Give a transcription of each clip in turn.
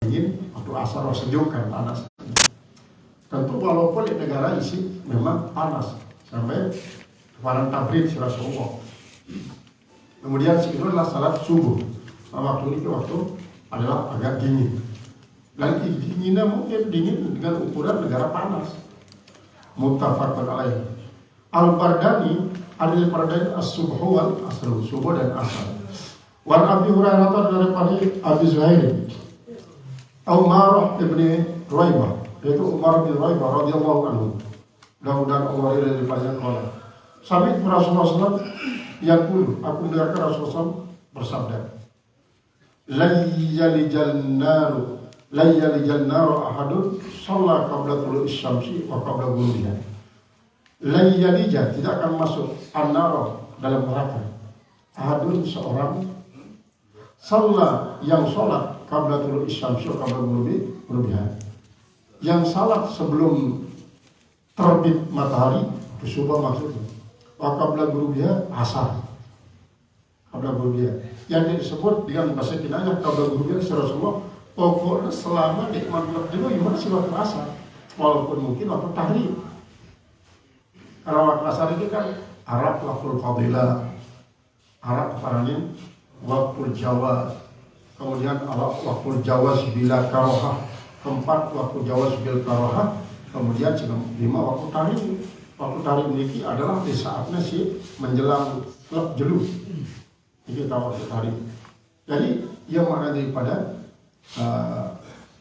dingin, waktu asar sejuk kan panas. Tentu walaupun di negara isi memang panas sampai kepada tabrid si Rasulullah. Kemudian itu adalah salat subuh. Waktu ini waktu adalah agak dingin. Dan dinginnya mungkin dingin dengan ukuran negara panas. Muttafaqun alaih. Al-Bardani adil Bardani as-subhu wal asr, subuh dan asar. Wan Abi Hurairah daripada Abi Zuhair Umar ibni Ruwaibah, yaitu Umar bin Ruwaibah radhiyallahu anhu. Mudah-mudahan Allah ridha daripadanya qala. Sami Rasulullah SAW yang puluh, aku mendengarkan Rasulullah SAW bersabda, Layyalijan naru ahadun shalla qabla tulu'i syamsi wa qabla ghurubiha. Layyalija, tidak akan masuk an-nar dalam neraka. Ahadun seorang shalla yang sholat qabla tulu'i syamsi wa qabla ghurubiha. Yang salat sebelum terbit matahari, itu subuh maksudnya. Wa qabla ghurubiha asar. Qabla ghurubiha. Yang disebut dengan bahasa kinayah qabla ghurubiha Rasulullah, pokoknya selama nikmat dulu masih waktu asar, walaupun mungkin waktu tahrir. Karena waktu asar itu kan Arab waktu fadilah, Arab paranin waktu Jawa, kemudian waktu Jawa bila karohah, keempat waktu Jawa bil karohah, kemudian lima waktu tahrir. Waktu tahrir ini adalah di saatnya si menjelang klub jelu. Ini tahu waktu tahrir. Jadi yang makna daripada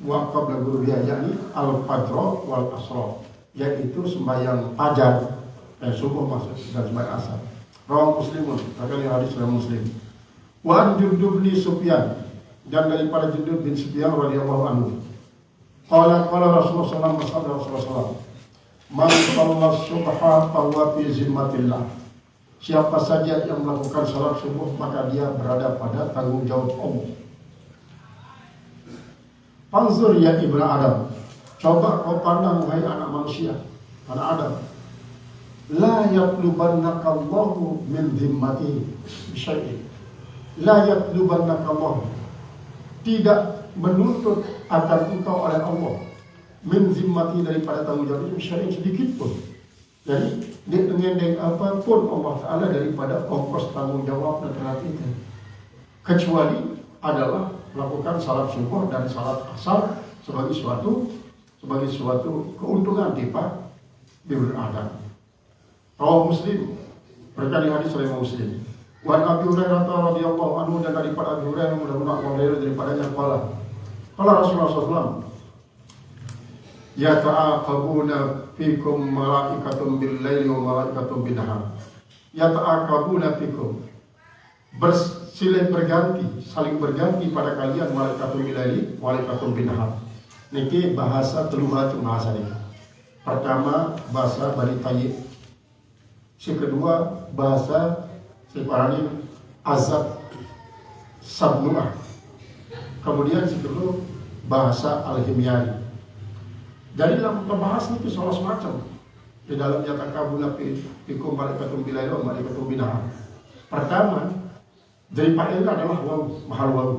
waqab lagu yakni al-fajr wal asr, yaitu sembahyang fajar dan subuh maksud dan sembahyang asar. Rawahu Muslimun, kali hadis riwayat Muslim. Wa an Jundub bin Sufyan, dan daripada Jundub bin Sufyan radhiyallahu anhu. Qala Rasulullah SAW, man shalla subha fahuwa fi zimmatillah. Siapa saja yang melakukan salat subuh maka dia berada pada tanggung jawab Allah. Panzur ya Ibnu Adam, coba kau pandang wahai anak manusia, anak Adam. La yatlubannaka Allahu min zimmati syai'in. La yatlubannaka Allah, tidak menuntut akan engkau oleh Allah min zimmati daripada tanggung jawab itu syai'in sedikit pun. Jadi dengan apapun Allah Ta'ala daripada ongkos tanggung jawab dan terhati itu, kecuali adalah melakukan salat subuh dan salat asar sebagai suatu keuntungan di Ibnu Adam. Rawahu Muslim, berkali hadis riwayat Muslim. Wa Abi Hurairah radhiyallahu anhu, dan daripada Abi Hurairah mudah-mudahan Allah daripadanya qala Rasulullah SAW, yata'aqabuna fikum malaikatun bil laili wa malaikatun bin nahar. Yata'aqabuna fikum, bersilih berganti, saling berganti pada kalian, malaikatun bil laili, malaikatun bin nahar. Niki bahasa keluar bahasa ini. Pertama bahasa Bani Tayyib, si kedua bahasa Siparani Azab Sabnuah, kemudian si kedua bahasa Al-Himyari. Jadi dalam pembahasan itu salah semacam di dalam nyata kabula fikum malaikatum bilail wa malaikatum binahar. Pertama dari fa'il adalah waw, mahal waw.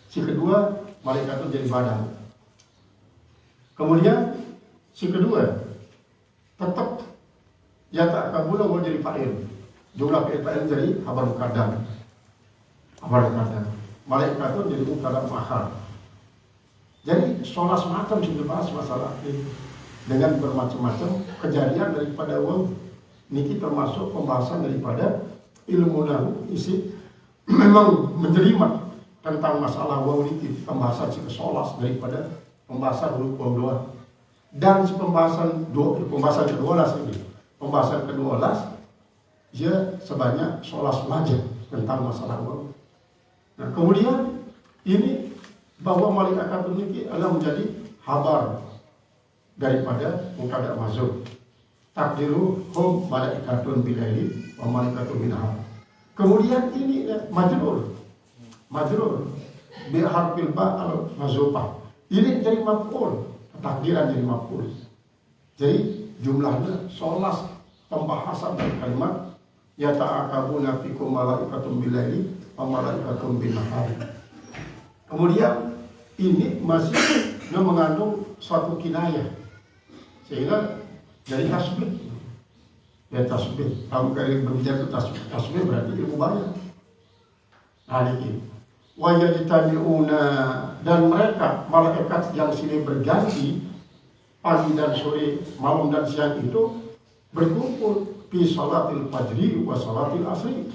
Si kedua malaikatun jadi badan. Kemudian si kedua tetap nyata kabula waw jadi fa'il. Jumlah fa'il jadi khabar muqaddam. Malaikatun jadi mubtada muakhar. Jadi sholat semacam sudah bahas masalah ini dengan bermacam-macam kejadian daripada waw. Niki termasuk pembahasan daripada ilmu nahu isi memang menjelimat tentang masalah waw niki, pembahasan si kesolas daripada pembahasan huruf waw doa. Dan si pembahasan ke-12 ini, pembahasan ke-12 dia sebanyak 11 wajah tentang masalah waw. Nah kemudian ini bahwa malaikat ini adalah menjadi habar daripada mubtada mahdzuf. Takdiru hum malaikatun bilaili wa malaikatun binahar. Kemudian ini majrur bi harfil ba al mahdzufah. Ini jadi maf'ul, takdiran jadi maf'ul. Jadi jumlahnya 11 pembahasan dari kalimat yata'aqabuna fikum malaikatun bilaili wa malaikatun binahar. Kemudian ini masih mengandung suatu kinayah, sehingga dari tasbih. Ya tasbih, kalau kalian berbicara tasbih berarti ilmu banyak. Nah ini, wajaditaniuna, dan mereka malaikat yang silih berganti pagi dan sore, malam dan siang itu berkumpul fi salatil fajri wa salatil asri,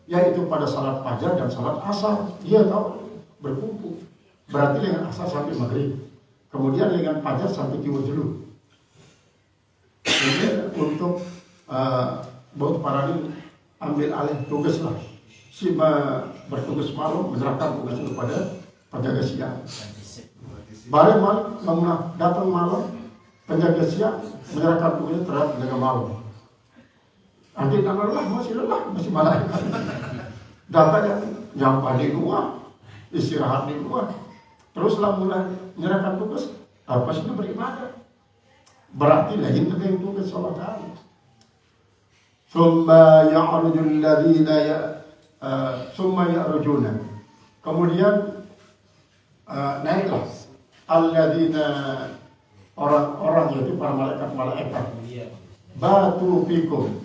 yaitu pada salat fajar dan salat asar. Dia tahu berkumpul. Berarti dengan asar sampai maghrib, kemudian dengan fajar sampai tiwul dulu. Kemudian untuk buat para ini ambil alih tugas lah, si bertugas malam menyerahkan tugas kepada penjaga siang. Balik malam datang malam, penjaga siang menyerahkan tugasnya terhadap penjaga malam. Nanti tanggal lelah, masih malaikat. Datanya nyampah di luar, istirahat di luar, teruslah mulai menyerahkan tugas. Apa sudah beribadah? Berarti lagi yang tugas sholat hari. Summa ya'rujul ladhina summa ya'rujuna. Kemudian naiklah alladzina, orang-orang, yaitu para malaikat batu fikum,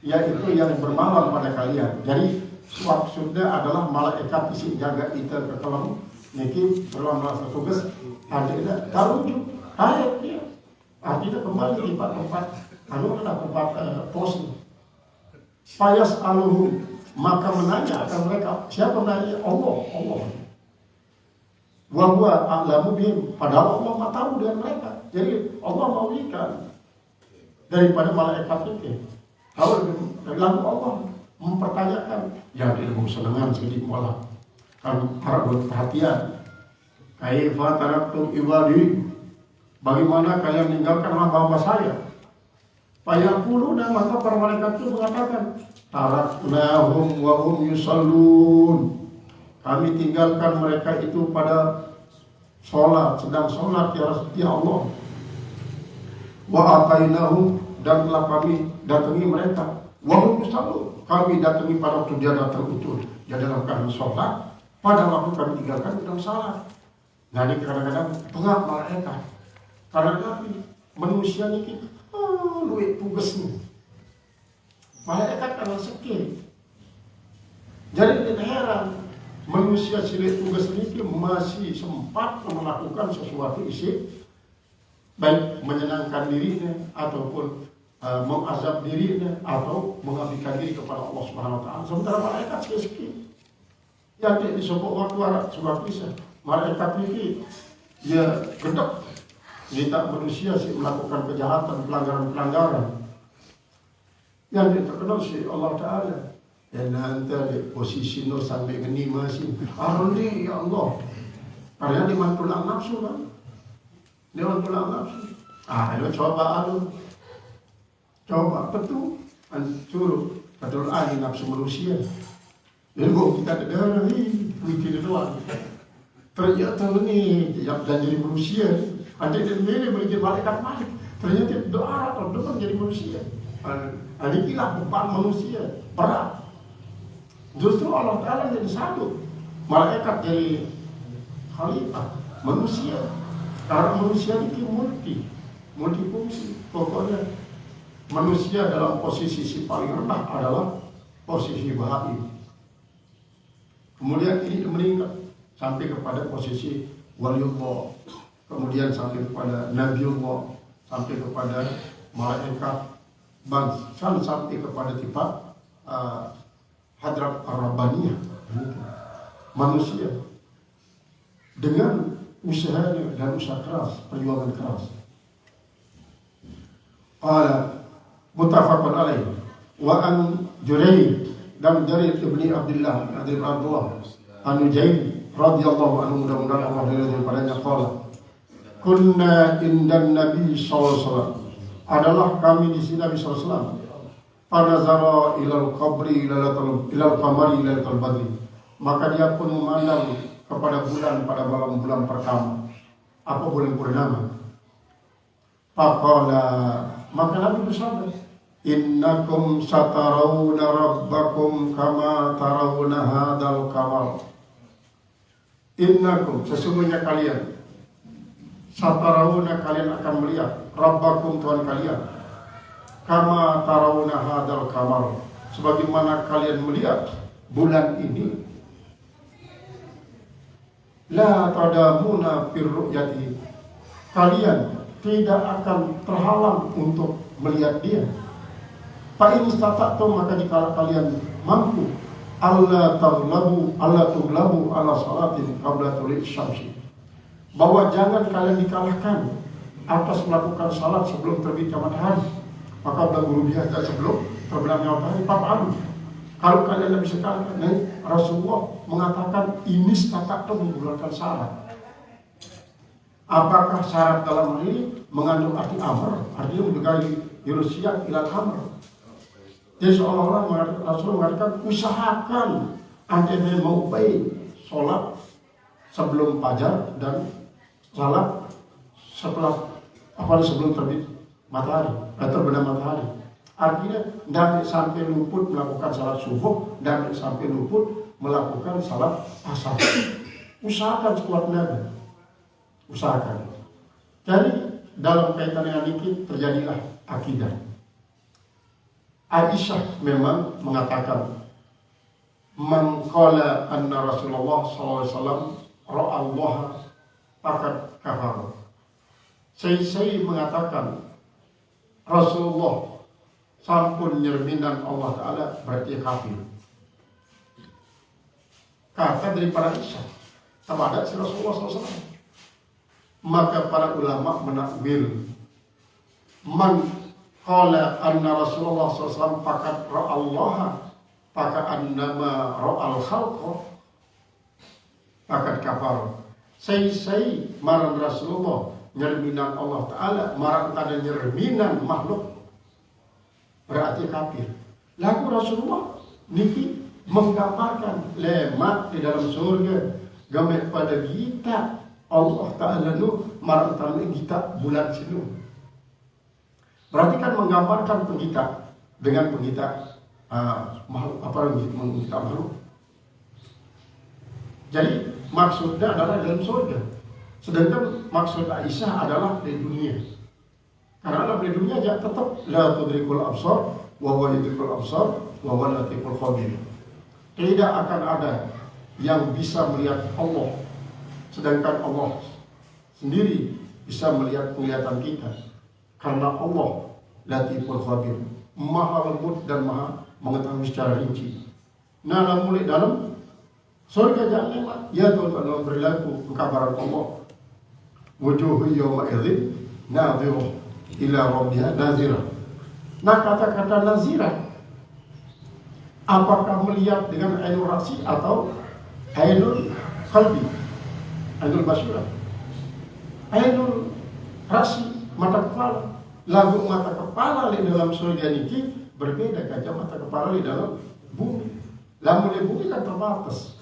yaitu yang bermalam pada kalian. Jadi maksudnya adalah malaikat isi jaga itu kekelam niki berlangsung tugas artinya tarujuk hayat dia, artinya kembali di tempat tempat pos. Payas aluhum, maka menanya akan mereka. Siapa menanya? Allah. Wa huwa a'lamu bihim, padahal Allah maha tahu dengan mereka. Jadi Allah maulikan daripada malaikat itu. Kalau lalu Allah mempertanyakan, ya dia mau senangan sedikit malah kan harap perhatian. Kaifa taraktum ibadi, bagaimana kalian meninggalkan hamba-hamba saya? Fayaqulu, dan maka para malaikat itu mengatakan, taraknahum wa hum yusallun, kami tinggalkan mereka itu pada sholat, sedang sholat ya Allah. Wa atainahum, dan telah kami datangi mereka, wa hum yusallun, kami datangi pada waktu dia datang itu, dia dalam keadaan sholat, pada waktu kami tinggalkan dalam sholat. Nah ini kadang-kadang pengap malaikat, karena manusia ini luwih tugasnya. Malaikat karena sekir. Jadi tidak heran manusia cilik tugas ini masih sempat melakukan sesuatu isi, baik menyenangkan dirinya ataupun mengazab dirinya atau mengabdikan diri kepada Allah Subhanahu wa taala. Sementara malaikat sekir yang disebut waktu sebuah kisah, malaikat ini dia gedek. Kita manusia sih melakukan kejahatan, pelanggaran yang terkenal si Allah Ta'ala. Dan nanti di posisi no sampai geni masih arli ya Allah, karena di mantulang nafsu kan, di mantulang nafsu. Ayo coba betul, suruh betul lagi nafsu manusia. Jadi kok kita dengar ini mikir doang. Ternyata ini yang jadi manusia. Ada yang milih menjadi malaikat malik, ternyata doa atau doa menjadi manusia. Ini gila beban manusia berat. Justru Allah Ta'ala jadi satu, malaikat jadi khalifah manusia. Karena manusia ini multifungsi. Pokoknya manusia dalam posisi si paling rendah adalah posisi bahagia. Kemudian ini meningkat sampai kepada posisi waliullah. Kemudian sampai kepada Nabiullah, sampai kepada malaikat, sampai kepada tipe hadrat ar-rabbaniyah. Manusia dengan usahanya dan usaha keras, perjuangan keras. Muttafaqun alaih. Wa an Jurayd, dan Jarir ibni Abdullah An-Nujaim radhiyallahu anhu, mudah-mudahan Allah daripadanya qala, kunna indan Nabi sallallahu alaihi wasallam, adalah kami di sini Nabi sallallahu alaihi wasallam, fanazara ilal qabri ilal qamari ilal badri, maka dia pun memandang kepada bulan pada malam bulan pertama. Apa bulan purnama? Faqala, maka Nabi bersabda, innakum satarawna rabbakum kama tarawna hadal qamar, Innakum, sesungguhnya kalian, satarawuna, kalian akan melihat Rabbakum, Tuhan kalian, kama tarawuna hadal kamar, sebagaimana kalian melihat bulan ini. La tadamuna firru'yati, kalian tidak akan terhalang untuk melihat dia. Fa in istata'tum, maka jika kalian mampu, alla tughlabu ala salatin qabla tulu'i syamsi, bahwa jangan kalian dikalahkan atas melakukan salat sebelum terbitnya matahari, maka belum biasa sebelum terbenamnya matahari. Fa'alu, kalau kalian lebih sekali, Rasulullah mengatakan ini istata'tum, menggunakan syarat. Apakah syarat dalam hal ini mengandung arti amr, artinya mendekati yurusian ilal amr? Jadi seolah-olah Rasulullah mengatakan usahakan anda mau baik sholat sebelum fajar dan salat sebelum terbit matahari atau terbenam matahari. Artinya tidak sampai luput melakukan salat subuh, dan sampai luput melakukan salat asar. Usahakan sekuat tenaga, usahakan. Jadi dalam kaitan dengan ini terjadilah akidah. Aisyah memang mengatakan, man qala anna Rasulullah SAW ra'a Allah faqad kafar. Saya mengatakan Rasulullah sampun nyerminan Allah Ta'ala, berarti kafir. Kata dari para Aisyah kepada si Rasulullah SAW. Maka para ulama menakwil, man qala anna Rasulullah SAW faqad ra'allaha faka annama ra'al khalqa faqad kafar. Say marang Rasulullah nyerminan Allah Ta'ala, marang tada nyerminan makhluk, berarti kafir. Lalu Rasulullah niki menggambarkan lemak di dalam surga, gambar pada kita Allah Ta'ala nu marang tada kita bulan sinu. Berarti kan menggambarkan penggita dengan penggita makhluk, apa yang penggita makhluk. Jadi maksudnya adalah dalam surga, sedangkan maksud Aisyah adalah di dunia. Karena dalam di dunia ya tetap la tudrikul absar wa huwa yudrikul absar wa huwa latiful khabir. Tidak akan ada yang bisa melihat Allah, sedangkan Allah sendiri bisa melihat penglihatan kita. Karena Allah latiful khabir, maha lembut dan maha mengetahui secara rinci. Nah, mulai dalam surga jangan ya Tuhan berlaku kabaran Allah. Wujuhu yawma idzin nadhirah ila rabbiha nazirah. Nah, kata-kata nazirah, apakah melihat dengan ainul rasi atau ainul qalbi, ainul basyirah? Ainul rasi, mata kepala. Lagu mata kepala di dalam surga niki berbeda kaca mata kepala di dalam bumi. Lalu di bumi kan terbatas,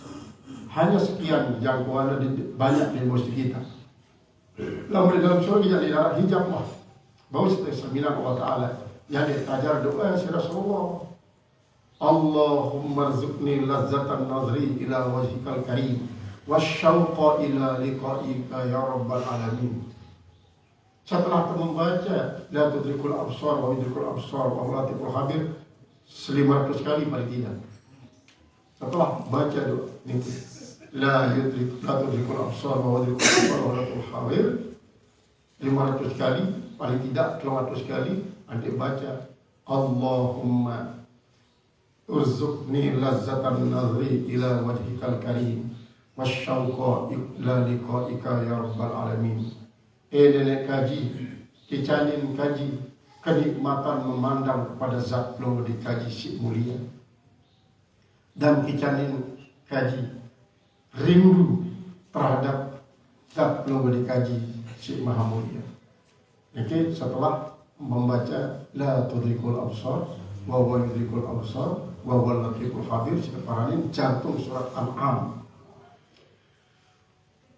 hanya sekian jangkauan banyak di musti kita. Lalu di dalam surga di dalam hijab lah, bahawa setelah sembilan Allah Ta'ala yang ditajar doa si Rasulullah, Allahumma rzuqni lazzatan nazri ila wajhikal karim wasyauqa ila liqa'ika ya rabbal alamin. Setelah membaca la tudrikul absar wa yudrikul absar wa latiful khabir 500 kali paling tidak. Setelah baca doa ini la tudrikul absar wa yudrikul absar wa latiful khabir 500 kali paling tidak 300 kali, nanti baca Allahumma urzuqni lazzatan nazri ila wajhikal karim wasyauqa ila liqa'ika ya rabbal alamin. Nenek kaji, kicanin kaji, kenikmatan memandang kepada zat belum dikaji si mulia. Dan kicanin kaji, rindu terhadap zat belum dikaji si maha mulia. Jadi setelah membaca la tudrikul absar wa huwa yudrikul absar wa huwa latiful khabir, sekarang ini jantung surat An'am.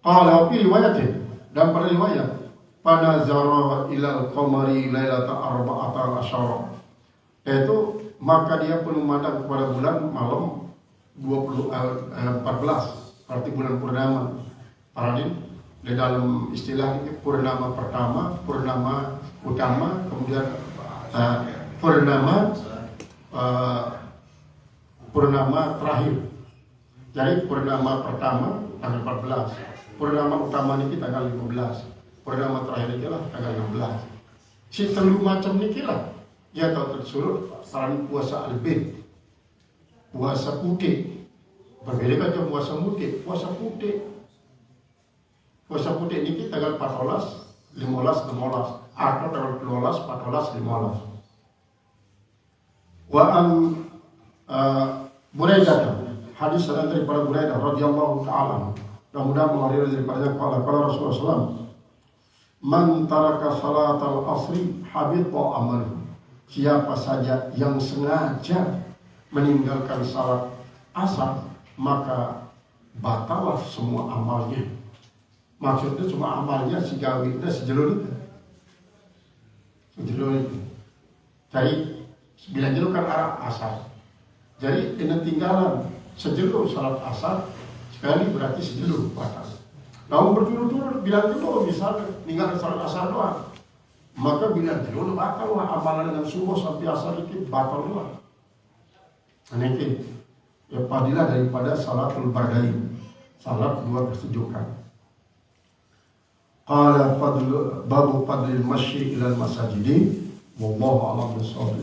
Qala fi riwayatin, dan pada riwayat panazara ilal qamari lailata arba'ata asyara, yaitu maka dia pun memandang kepada bulan malam 14. seperti bulan purnama. Paradin di dalam istilah ini purnama pertama, purnama utama, kemudian purnama terakhir. Jadi purnama pertama tanggal 14, purnama utama ini tanggal 15, purnama terakhir ini lah tanggal 16. Si telu macam ini lah dia tahu tersulut saran puasa albid, puasa putih. Berbeda kan puasa putih, puasa putih. Puasa putih ini tanggal 14, 15, 16 atau tanggal 12, 14, 15. Wa an Buraidah, hadis daripada Buraidah radhiyallahu taala, mudah-mudahan mengalir daripada qala Rasulullah SAW, man taraka salatal asri habita amaluhu. Siapa saja yang sengaja meninggalkan salat asar, maka batalah semua amalnya. Maksudnya cuma amalnya si gawinnya sejelur itu. Jadi 9 jelur kan arah asar. Jadi dengan tinggalan sejelur salat asar sekali berarti sejelur batal. Namun berturut-turut bilang dulu misalnya meninggalkan salat asar doang, maka bilang dulu batal lah amalan dengan subuh sampai asar itu batal doang. Ini ya fadilah daripada salatul bardain, salat dua kesejukan. Qala babu fadlil masyi ilal masajidi wallahu a'lam bishawab.